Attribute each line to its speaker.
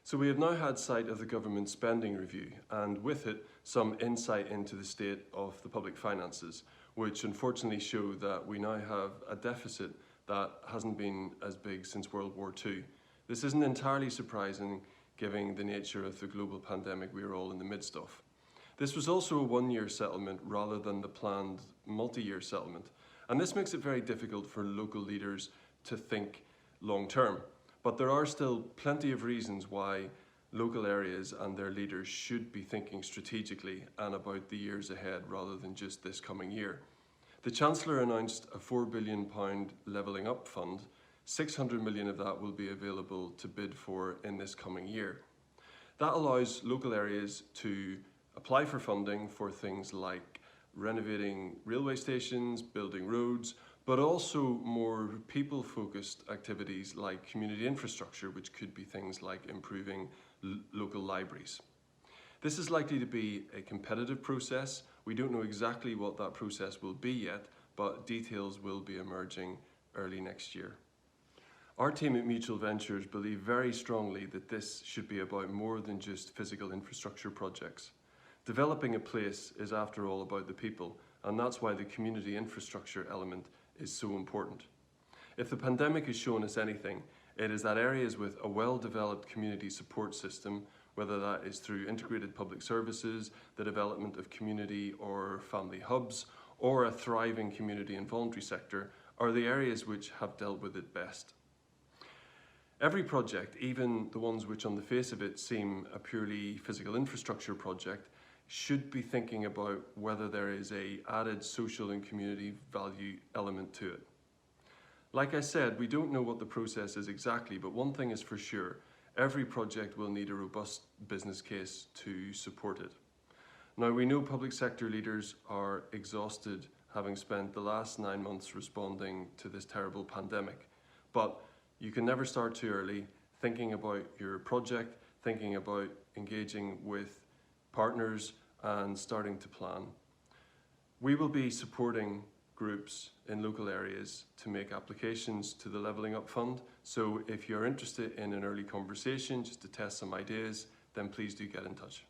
Speaker 1: So we have now had sight of the government spending review, and with it some insight into the state of the public finances, which unfortunately show that we now have a deficit that hasn't been as big since World War II. This isn't entirely surprising given the nature of the global pandemic we are all in the midst of. This was also a one-year settlement rather than the planned multi-year settlement, and this makes it very difficult for local leaders to think long-term. But there are still plenty of reasons why local areas and their leaders should be thinking strategically and about the years ahead rather than just this coming year. The Chancellor announced a £4 billion levelling up fund. 600 million of that will be available to bid for in this coming year. That allows local areas to apply for funding for things like renovating railway stations, building roads, but also more people-focused activities like community infrastructure, which could be things like improving local libraries. This is likely to be a competitive process. We don't know exactly what that process will be yet, but details will be emerging early next year. Our team at Mutual Ventures believe very strongly that this should be about more than just physical infrastructure projects. Developing a place is, after all, about the people, and that's why the community infrastructure element is so important. If the pandemic has shown us anything, it is that areas with a well-developed community support system, whether that is through integrated public services, the development of community or family hubs, or a thriving community and voluntary sector, are the areas which have dealt with it best. Every project, even the ones which on the face of it seem a purely physical infrastructure project, should be thinking about whether there is an added social and community value element to it. Like I said, we don't know what the process is exactly, but one thing is for sure, every project will need a robust business case to support it. Now, we know public sector leaders are exhausted having spent the last 9 months responding to this terrible pandemic, but you can never start too early thinking about your project, thinking about engaging with partners and starting to plan. We will be supporting groups in local areas to make applications to the Levelling Up Fund. So if you're interested in an early conversation just to test some ideas, then please do get in touch.